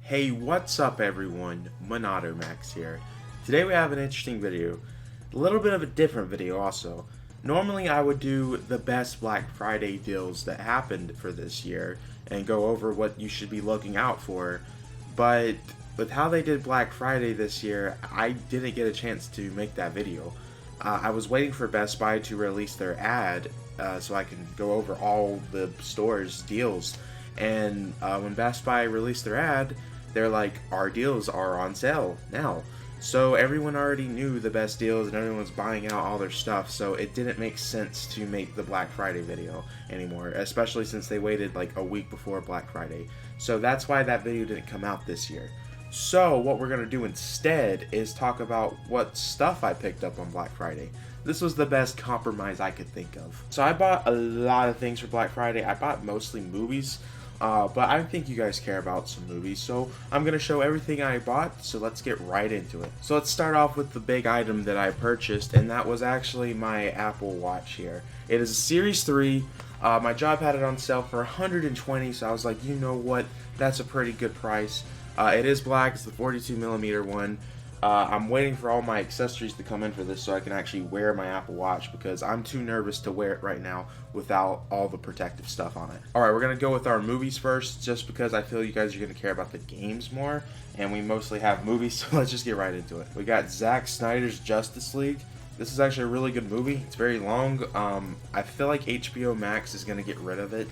Hey, what's up everyone? MonadoMax here. Today we have an interesting video. A little bit of a different video also. Normally I would do the best Black Friday deals that happened for this year and go over what you should be looking out for. But with how they did Black Friday this year, I didn't get a chance to make that video. I was waiting for Best Buy to release their ad so I can go over all the stores' deals. And when Best Buy released their ad, they're like, our deals are on sale now. So everyone already knew the best deals and everyone's buying out all their stuff, so it didn't make sense to make the Black Friday video anymore, especially since they waited like a week before Black Friday. So that's why that video didn't come out this year. So what we're going to do instead is talk about what stuff I picked up on Black Friday. This was the best compromise I could think of. So I bought a lot of things for Black Friday. I bought mostly movies. But I think you guys care about some movies, so I'm going to show everything I bought, so let's get right into it. So let's start off with the big item that I purchased, and that was actually my Apple Watch here. It is a Series 3. My job had it on sale for $120, so I was like, you know what, that's a pretty good price. It is black, it's the 42mm one. I'm waiting for all my accessories to come in for this so I can actually wear my Apple Watch because I'm too nervous to wear it right now without all the protective stuff on it. Alright, we're going to go with our movies first just because I feel you guys are going to care about the games more and we mostly have movies, so let's just get right into it. We got Zack Snyder's Justice League. This is actually a really good movie. It's very long. I feel like HBO Max is going to get rid of it.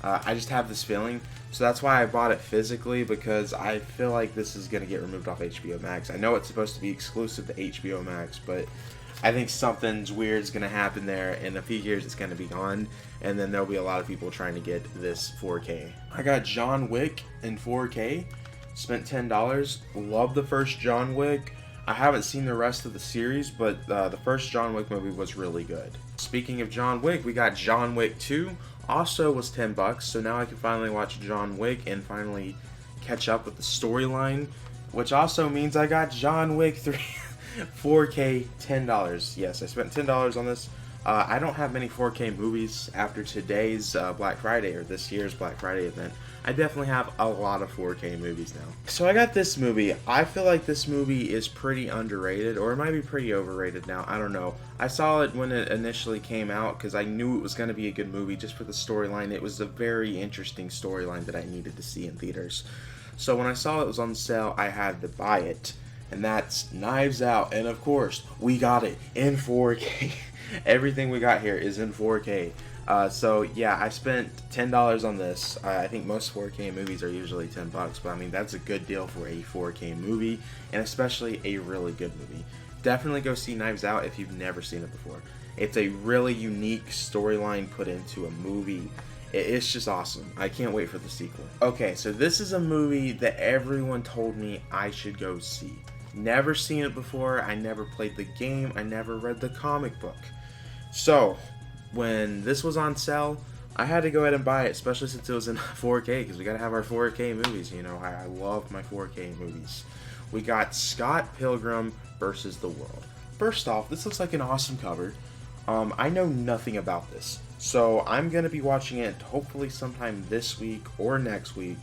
I just have this feeling. So that's why I bought it physically, because I feel like this is going to get removed off HBO Max. I know it's supposed to be exclusive to HBO Max, but I think something's weird is going to happen there. In a few years, it's going to be gone, and then there'll be a lot of people trying to get this 4K. I got John Wick in 4K. Spent $10. Love the first John Wick. I haven't seen the rest of the series, but the first John Wick movie was really good. Speaking of John Wick, we got John Wick 2. Also was $10, so now I can finally watch John Wick and finally catch up with the storyline, which also means I got John Wick 3 4K $10. Yes, I spent $10 on this. I don't have many 4K movies after today's Black Friday or this year's Black Friday event. I definitely have a lot of 4K movies now. So I got this movie. I feel like this movie is pretty underrated, or it might be pretty overrated now. I don't know. I saw it when it initially came out because I knew it was going to be a good movie just for the storyline. It was a very interesting storyline that I needed to see in theaters. So when I saw it was on sale, I had to buy it. And that's Knives Out. And of course, we got it in 4K. Everything we got here is in 4K. So yeah, I spent $10 on this. I think most 4K movies are usually $10, but I mean that's a good deal for a 4K movie, and especially a really good movie. Definitely go see Knives Out if you've never seen it before. It's a really unique storyline put into a movie. It's just awesome. I can't wait for the sequel. Okay, so this is a movie that everyone told me I should go see. Never seen it before. I never played the game. I never read the comic book. So when this was on sale, I had to go ahead and buy it, especially since it was in 4K, because we gotta have our 4K movies, you know. I love my 4K movies. We got Scott Pilgrim versus the World. First off, this looks like an awesome cover. I know nothing about this, so I'm gonna be watching it hopefully sometime this week or next week.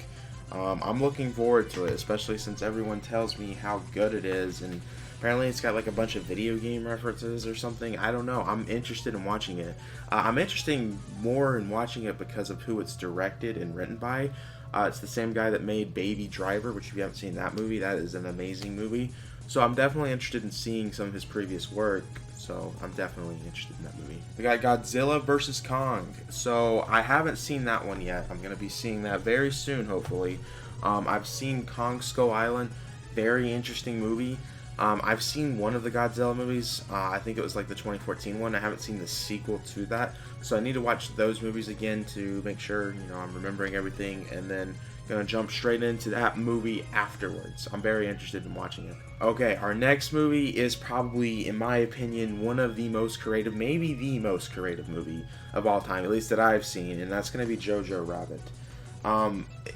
I'm looking forward to it, especially since everyone tells me how good it is, and apparently it's got like a bunch of video game references or something. I don't know. I'm interested in watching it. I'm interested more in watching it because of who it's directed and written by. It's the same guy that made Baby Driver, which if you haven't seen that movie, that is an amazing movie. So I'm definitely interested in seeing some of his previous work. So I'm definitely interested in that movie. We got Godzilla vs. Kong. So I haven't seen that one yet. I'm going to be seeing that very soon, hopefully. I've seen Kong Skull Island. Very interesting movie. I've seen one of the Godzilla movies. I think it was like the 2014 one. I haven't seen the sequel to that. So I need to watch those movies again to make sure, you know, I'm remembering everything, and then gonna jump straight into that movie afterwards. I'm very interested in watching it. Okay, our next movie is probably, in my opinion, one of the most creative, maybe the most creative movie of all time, at least that I've seen, and that's gonna be Jojo Rabbit.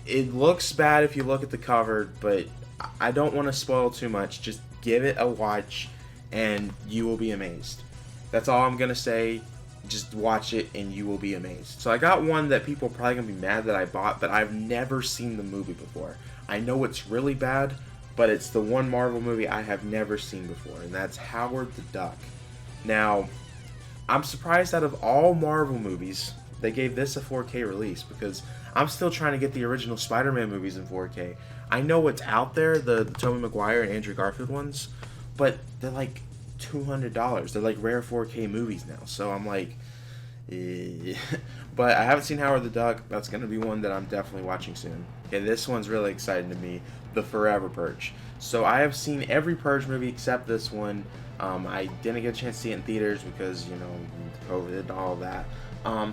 It looks bad if you look at the cover, but I don't want to spoil too much. Just give it a watch and you will be amazed. That's all I'm gonna say. Just watch it and you will be amazed. So I got one that people are probably gonna be mad that I bought, but I've never seen the movie before. I know it's really bad, but it's the one Marvel movie I have never seen before, and that's Howard the Duck. Now, I'm surprised out of all Marvel movies, they gave this a 4K release, because I'm still trying to get the original Spider-Man movies in 4K. I know it's out there, the Tobey Maguire and Andrew Garfield ones, but they're like $200. They're like rare 4K movies now, so I'm like, eh. But I haven't seen Howard the Duck. That's going to be one that I'm definitely watching soon. Okay, this one's really exciting to me, The Forever Purge. So I have seen every Purge movie except this one. I didn't get a chance to see it in theaters because, you know, COVID and all of that.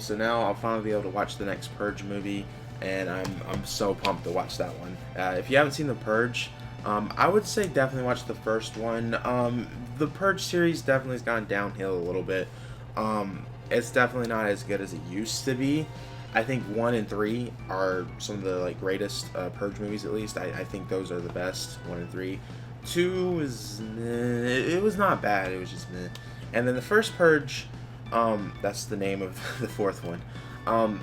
So now I'll finally be able to watch the next Purge movie, and I'm so pumped to watch that one. If you haven't seen The Purge, I would say definitely watch the first one. The Purge series definitely has gone downhill a little bit. It's definitely not as good as it used to be. I think 1 and 3 are some of the like greatest Purge movies, at least. I think those are the best, 1 and 3. 2 is meh. It was not bad, it was just meh. And then the first Purge, that's the name of the fourth one.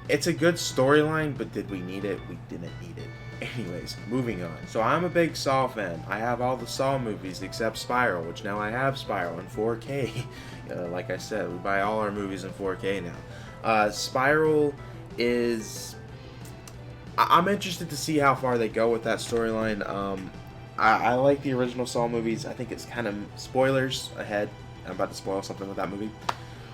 It's a good storyline, but did we need it? We didn't need it. Anyways, moving on. So I'm a big Saw fan. I have all the Saw movies except Spiral, which now I have Spiral in 4K. Like I said, we buy all our movies in 4K now. Spiral is... I'm interested to see how far they go with that storyline. I like the original Saw movies. I think it's kind of... Spoilers ahead. I'm about to spoil something with that movie.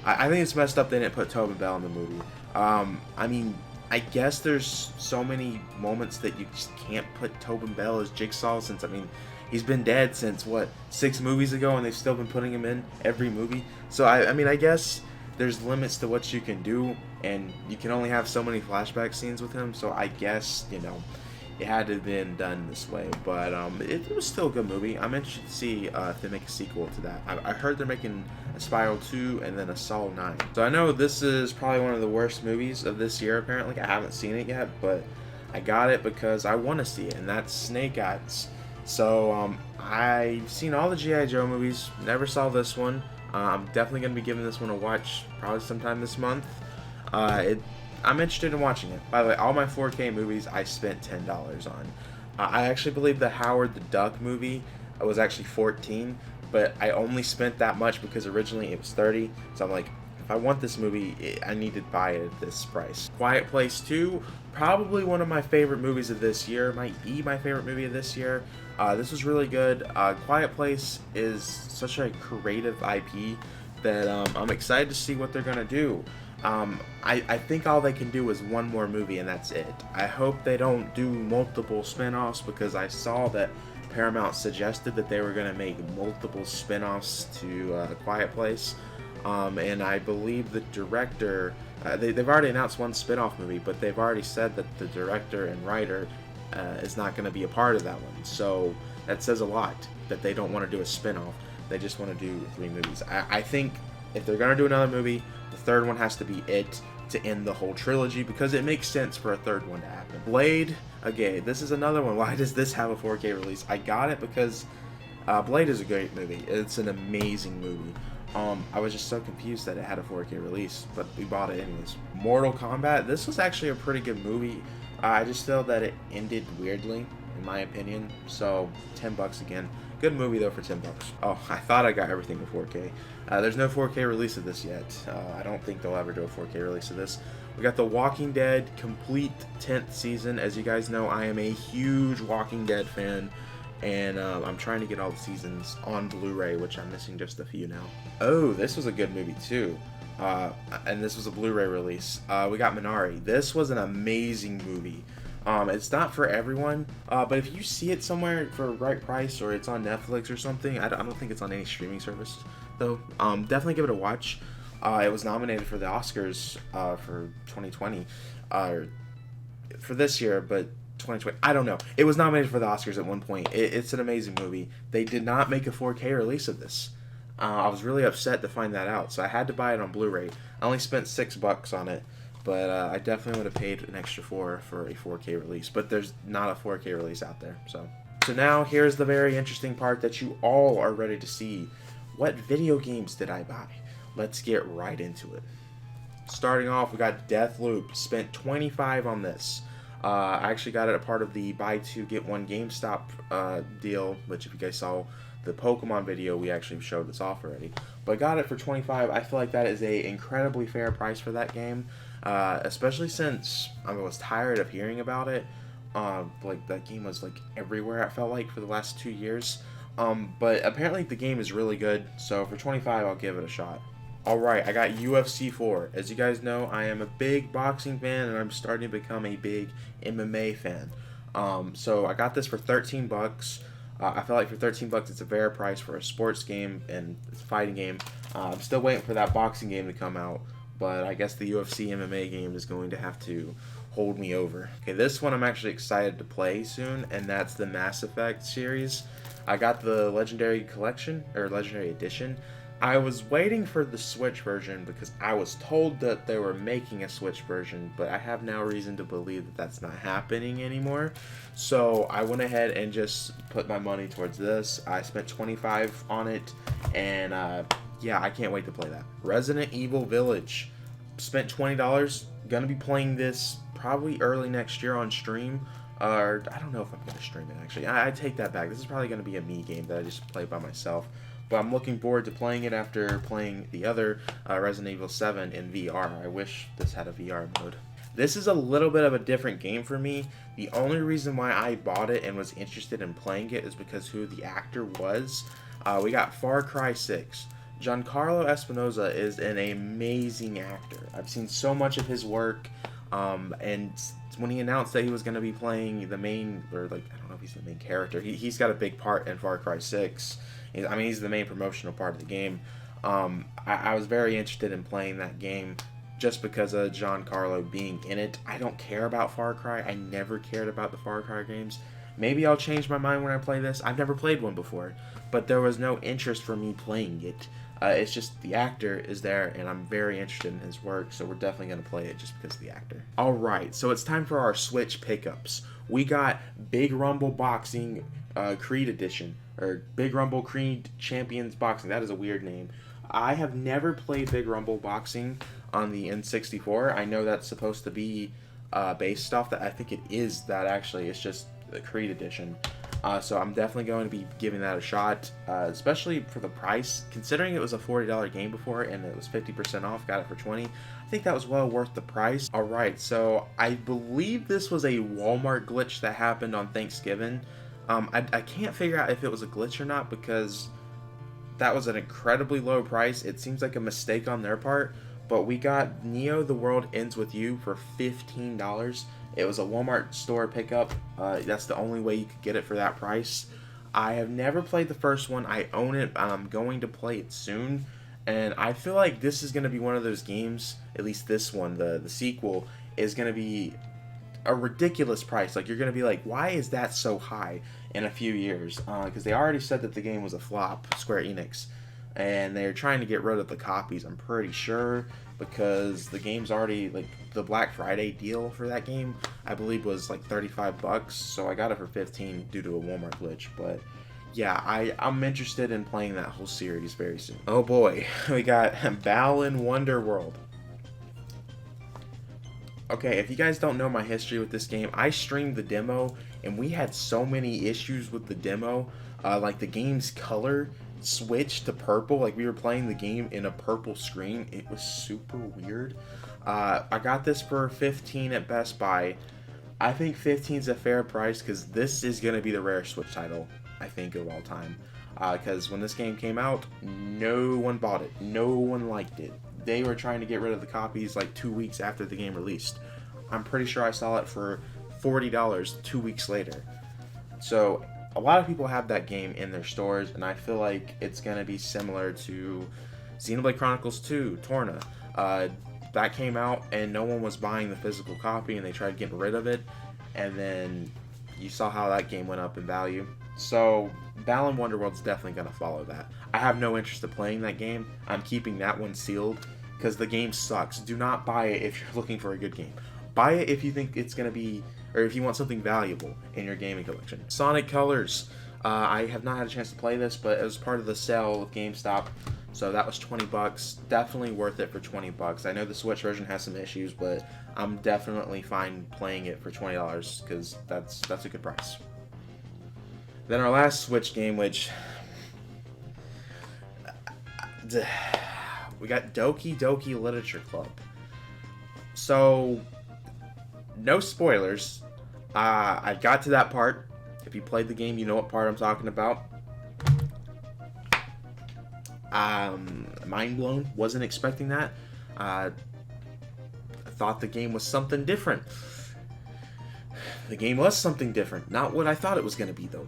I think it's messed up they didn't put Tobin Bell in the movie. I mean, I guess there's so many moments that you just can't put Tobin Bell as Jigsaw, since, I mean, he's been dead since, what, 6 movies ago, and they've still been putting him in every movie. So, I mean, I guess there's limits to what you can do, and you can only have so many flashback scenes with him, so I guess, you know, it had to have been done this way. But it was still a good movie. I'm interested to see if they make a sequel to that. I heard they're making a Spiral 2 and then a Saw 9. So I know this is probably one of the worst movies of this year, apparently. I haven't seen it yet, but I got it because I want to see it, and that's Snake Eyes. So I've seen all the G.I. Joe movies, never saw this one. I'm definitely going to be giving this one a watch probably sometime this month. I'm interested in watching it. By the way, all my 4K movies I spent $10 on. I actually believe the Howard the Duck movie was actually $14, but I only spent that much because originally it was $30. So I'm like, if I want this movie, I need to buy it at this price. Quiet Place 2, probably one of my favorite movies of this year. Might be my favorite movie of this year. This was really good. Quiet Place is such a creative IP that I'm excited to see what they're going to do. I think all they can do is one more movie, and that's it. I hope they don't do multiple spin-offs, because I saw that Paramount suggested that they were going to make multiple spin-offs to Quiet Place. And I believe the director, they've already announced one spin-off movie, but they've already said that the director and writer is not going to be a part of that one. So that says a lot, that they don't want to do a spin-off. They just want to do 3 movies. I think if they're going to do another movie, the third one has to be it to end the whole trilogy, because it makes sense for a third one to happen. Blade, again, this is another one. Why does this have a 4K release? I got it because Blade is a great movie. It's an amazing movie. I was just so confused that it had a 4K release, but we bought it anyways. Mortal Kombat, this was actually a pretty good movie. I just feel that it ended weirdly, in my opinion. So $10 again. Good movie though for $10. Oh, I thought I got everything in 4K. There's no 4K release of this yet. I don't think they'll ever do a 4K release of this. We got The Walking Dead complete 10th season. As you guys know, I am a huge Walking Dead fan, and I'm trying to get all the seasons on Blu-ray, which I'm missing just a few now. Oh, this was a good movie too. And this was a Blu-ray release. We got Minari. This was an amazing movie. It's not for everyone, but if you see it somewhere for a right price, or it's on Netflix or something, I don't think it's on any streaming service, though, definitely give it a watch. It was nominated for the Oscars for 2020, for this year, but 2020, I don't know. It was nominated for the Oscars at one point. It's an amazing movie. They did not make a 4K release of this. I was really upset to find that out, so I had to buy it on Blu-ray. I only spent $6 on it. But I definitely would have paid an extra $4 for a 4K release. But there's not a 4K release out there. So now here's the very interesting part that you all are ready to see. What video games did I buy? Let's get right into it. Starting off, we got Deathloop. Spent $25 on this. I actually got it a part of the buy two get one GameStop deal, which if you guys saw the Pokemon video, we actually showed this off already. But I got it for 25. I feel like that is a incredibly fair price for that game, especially since I was tired of hearing about it. Like that game was like everywhere, I felt like, for the last 2 years. But apparently the game is really good, so for 25 I'll give it a shot. Alright, I got UFC 4. As you guys know, I am a big boxing fan, and I'm starting to become a big MMA fan. So I got this for 13 bucks. I feel like for 13 bucks it's a fair price for a sports game and it's a fighting game. I'm still waiting for that boxing game to come out, but I guess the UFC MMA game is going to have to hold me over. Okay, this one I'm actually excited to play soon, and that's the Mass Effect series. I got the Legendary Collection, or Legendary Edition. I was waiting for the Switch version because I was told that they were making a Switch version, but I have now reason to believe that that's not happening anymore. So I went ahead and just put my money towards this. I spent 25 on it, and yeah, I can't wait to play that. Resident Evil Village. Spent $20. Gonna be playing this probably early next year on stream. Or I don't know if I'm gonna stream it actually. I take that back. This is probably gonna be a me game that I just play by myself. But I'm looking forward to playing it after playing the other Resident Evil 7 in VR. I wish this had a VR mode. This is a little bit of a different game for me. The only reason why I bought it and was interested in playing it is because who the actor was. We got Far Cry 6. Giancarlo Espinosa is an amazing actor. I've seen so much of his work, and when he announced that he was going to be playing the main, or like, I don't know if he's the main character, he's got a big part in Far Cry 6. I mean, he's the main promotional part of the game. I was very interested in playing that game just because of Giancarlo being in it. I don't care about Far Cry. I never cared about the Far Cry games. Maybe I'll change my mind when I play this. I've never played one before, but there was no interest for me playing it. It's just the actor is there, and I'm very interested in his work, so we're definitely going to play it just because of the actor. Alright, so it's time for our Switch pickups. We got Big Rumble Boxing Creed Edition, or Big Rumble Creed Champions Boxing. That is a weird name. I have never played Big Rumble Boxing on the N64. I know that's supposed to be base stuff. That I think it is that actually. It's just the Creed Edition. So I'm definitely going to be giving that a shot, especially for the price. Considering it was a $40 game before and it was 50% off, got it for $20. I think that was well worth the price. Alright, so I believe this was a Walmart glitch that happened on Thanksgiving. I can't figure out if it was a glitch or not because that was an incredibly low price. It seems like a mistake on their part, but we got Neo The World Ends With You for $15. It was a Walmart store pickup. That's the only way you could get it for that price. I have never played the first one. I own it. I'm going to play it soon. And I feel like this is going to be one of those games, at least this one, the sequel, is going to be a ridiculous price. Like, you're going to be like, why is that so high in a few years? Because they already said that the game was a flop, Square Enix. And they're trying to get rid of the copies, I'm pretty sure, because the game's already, like, the Black Friday deal for that game, I believe, was like 35 bucks, so I got it for 15 due to a Walmart glitch. But yeah, I'm interested in playing that whole series very soon. Oh boy, we got Balan Wonderworld. Okay, if you guys don't know my history with this game, I streamed the demo, and we had so many issues with the demo. Like, the game's color switched to purple. Like, we were playing the game in a purple screen. It was super weird. I got this for 15 at Best Buy. I think 15 is a fair price because this is going to be the rare Switch title, I think, of all time. Because when this game came out, no one bought it. No one liked it. They were trying to get rid of the copies like 2 weeks after the game released. I'm pretty sure I saw it for $40 2 weeks later. So a lot of people have that game in their stores, and I feel like it's going to be similar to Xenoblade Chronicles 2, Torna. That came out, and no one was buying the physical copy, and they tried getting rid of it, and then you saw how that game went up in value. So Balan Wonderworld's definitely going to follow that. I have no interest in playing that game. I'm keeping that one sealed, because the game sucks. Do not buy it if you're looking for a good game. Buy it if you think it's going to be, or if you want something valuable in your gaming collection. Sonic Colors. I have not had a chance to play this, but it was part of the sale with GameStop. So that was 20 bucks. Definitely worth it for 20 bucks. I know the Switch version has some issues, but I'm definitely fine playing it for $20 because that's a good price. Then our last Switch game, which we got Doki Doki Literature Club. So no spoilers. I got to that part. If you played the game, you know what part I'm talking about. Mind blown. Wasn't expecting that. I thought the game was something different. The game was something different. Not what I thought it was going to be, though.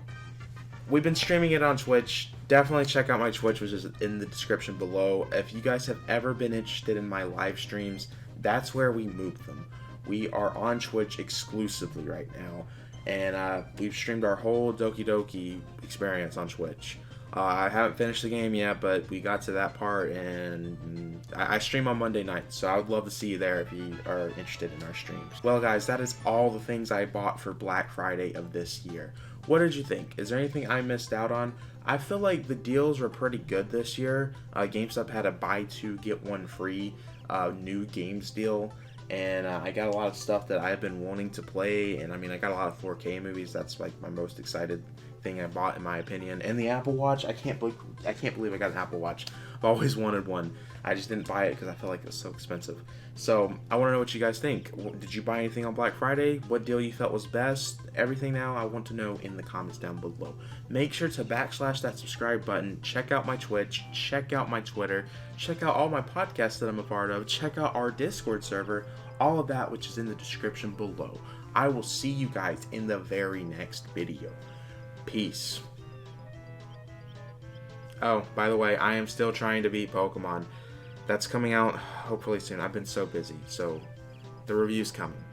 We've been streaming it on Twitch. Definitely check out my Twitch, which is in the description below. If you guys have ever been interested in my live streams, that's where we move them. We are on Twitch exclusively right now, and we've streamed our whole Doki Doki experience on Twitch. I haven't finished the game yet, but we got to that part, and I stream on Monday nights, so I would love to see you there if you are interested in our streams. Well, guys, that is all the things I bought for Black Friday of this year. What did you think? Is there anything I missed out on? I feel like the deals were pretty good this year. GameStop had a buy two, get one free new games deal. And I got a lot of stuff that I've been wanting to play. And I mean, I got a lot of 4K movies. That's like my most excited thing I bought, in my opinion. And the Apple Watch, I can't believe I got an Apple Watch. I've always wanted one. I just didn't buy it because I felt like it was so expensive. So I want to know what you guys think. Did you buy anything on Black Friday? What deal you felt was best? Everything now I want to know in the comments down below. Make sure to backslash that subscribe button. Check out my Twitch. Check out my Twitter. Check out all my podcasts that I'm a part of. Check out our Discord server. All of that, which is in the description below. I will see you guys in the very next video. Peace. Oh, by the way, I am still trying to beat Pokemon. That's coming out hopefully soon. I've been so busy, so the review's coming.